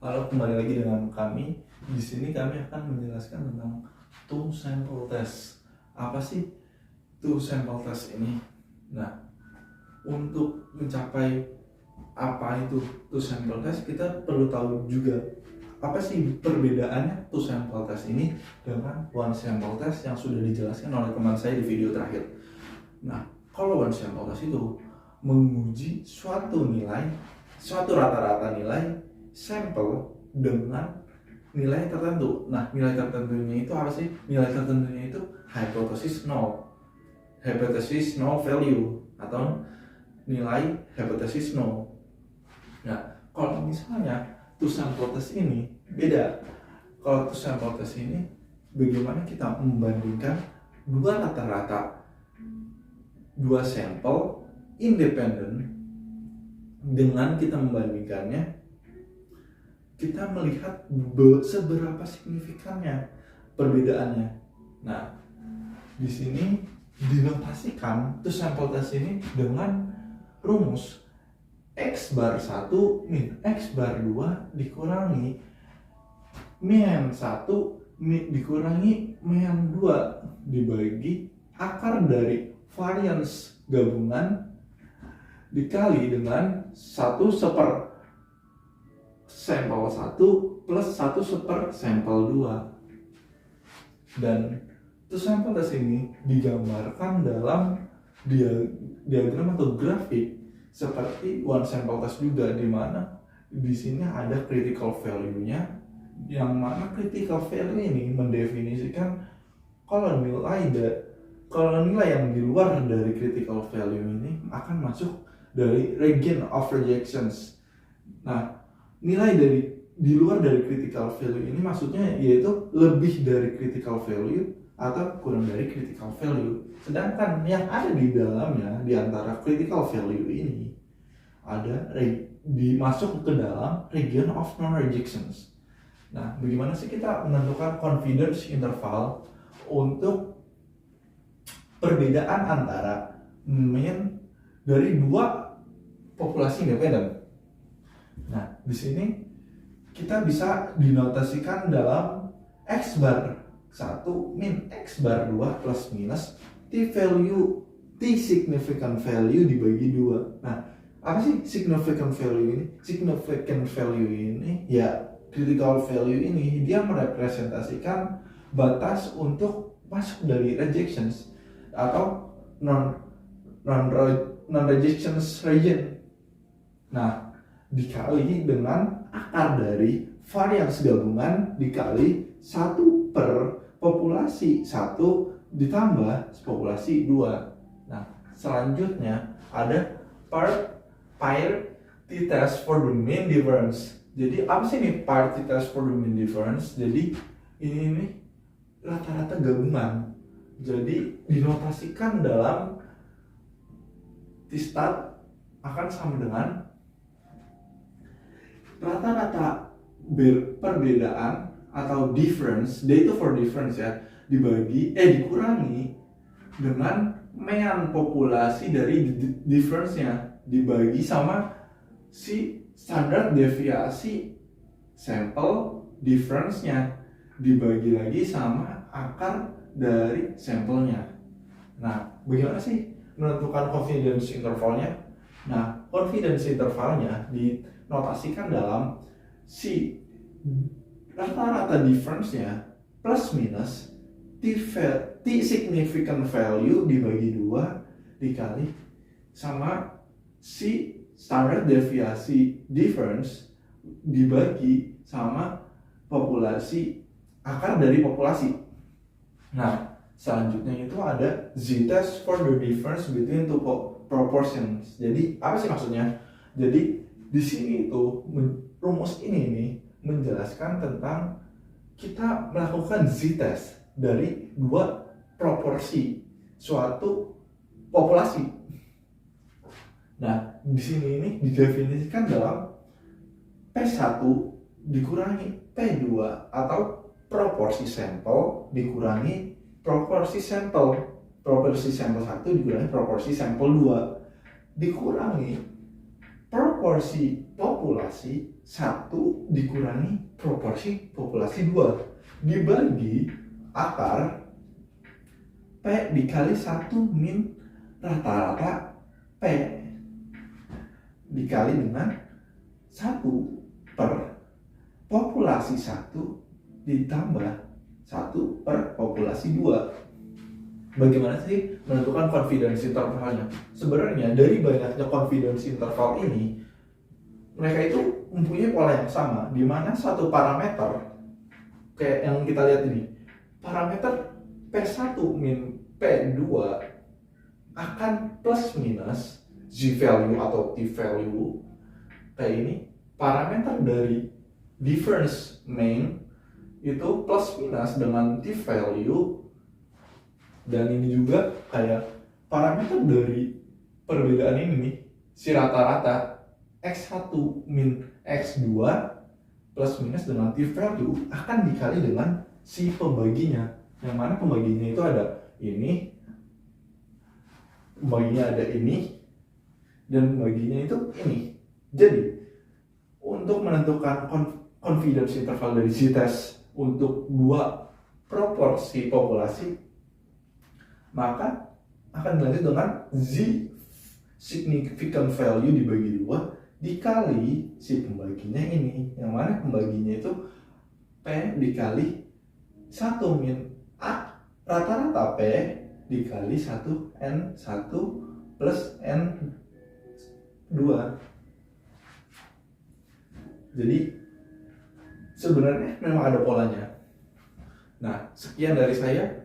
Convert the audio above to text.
Halo, kembali lagi dengan kami. Di sini kami akan menjelaskan tentang two sample test. Apa sih two sample test ini? Nah, untuk mencapai apa itu two sample test, kita perlu tahu juga apa sih perbedaannya two sample test ini dengan one sample test yang sudah dijelaskan oleh teman saya di video terakhir. Nah, kalau one sample test itu menguji suatu rata-rata nilai sampel dengan nilai tertentu. Nah, nilai tertentunya itu apa sih? Nilai tertentunya itu hypothesis null value atau nilai hypothesis null. Nah, kalau misalnya two sample test ini beda. Kalau two sample test ini bagaimana kita membandingkan dua rata-rata, dua sampel independen, dengan kita membandingkannya, kita melihat seberapa signifikannya perbedaannya. Nah, di sini dinotasikan two sample test ini dengan rumus X bar 1 min X bar 2 dikurangi min 1 dikurangi min 2 dibagi akar dari varians gabungan dikali dengan 1/, sampel 1 plus 1/, sampel 2. Dan two sample test ini digambarkan dalam diagram atau grafik seperti one sample test juga, di mana di sini ada critical value-nya, yang mana critical value ini mendefinisikan kalau nilai yang di luar dari critical value ini akan masuk dari region of rejections. Nah, nilai di luar dari critical value ini maksudnya yaitu lebih dari critical value atau kurang dari critical value. Sedangkan yang ada di dalamnya, di antara critical value ini, ada masuk ke dalam region of non-rejections. Nah, bagaimana sih kita menentukan confidence interval untuk perbedaan antara mean dari dua populasi independen? Nah, di sini kita bisa dinotasikan dalam X bar 1 min X bar 2 plus minus T significant value dibagi 2. Nah, apa sih significant value ini? Significant value ini ya critical value ini dia merepresentasikan batas untuk masuk dari rejections atau non-rejections region. Nah, dikali dengan akar dari varians gabungan dikali 1/, populasi 1 ditambah populasi 2. Nah, selanjutnya ada pair t-test for the mean difference. Jadi apa sih nih pair t-test for the mean difference? Jadi ini nih rata-rata gabungan. Jadi dinotasikan dalam t-stat akan sama dengan rata-rata perbedaan atau difference, D itu for difference ya, dikurangi dengan mean populasi dari difference-nya dibagi sama si standar deviasi sampel difference-nya dibagi lagi sama akar dari sampelnya. Nah, bagaimana sih menentukan confidence intervalnya? Nah, confidence intervalnya dinotasikan dalam si rata-rata difference-nya plus minus T significant value dibagi 2 dikali sama si standard deviasi difference dibagi sama populasi akar dari populasi. Nah, selanjutnya itu ada z-test for the difference between two proportions. Jadi apa sih maksudnya? Jadi di sini itu rumus ini nih menjelaskan tentang kita melakukan z-test dari dua proporsi suatu populasi. Nah, di sini ini didefinisikan dalam P1 dikurangi P2 atau proporsi sampel dikurangi proporsi sampel. Proporsi sampel 1 dikurangi proporsi sampel 2 dikurangi proporsi populasi 1 dikurangi proporsi populasi 2 dibagi akar P dikali 1 min rata-rata P dikali dengan 1 per populasi 1 ditambah 1 per populasi 2. Bagaimana sih menentukan confidence intervalnya? Sebenarnya dari banyaknya confidence interval ini, mereka itu mempunyai pola yang sama, di mana satu parameter kayak yang kita lihat ini, parameter P1 min P2 akan plus minus Z value atau T value kayak ini. Parameter dari difference main itu plus minus dengan T value, dan ini juga kayak parameter dari perbedaan ini nih, si rata-rata X1 min X2 plus minus dengan T value akan dikali dengan si pembaginya, yang mana pembaginya itu ada ini, pembaginya ada ini, dan pembaginya itu ini. Jadi untuk menentukan confidence interval dari z-test untuk dua proporsi populasi, maka akan dilanjut dengan Z significant value dibagi 2 dikali si pembaginya ini, yang mana pembaginya itu P dikali 1 min A rata-rata P dikali 1 N1 plus N2. Jadi sebenarnya memang ada polanya. Nah, sekian dari saya.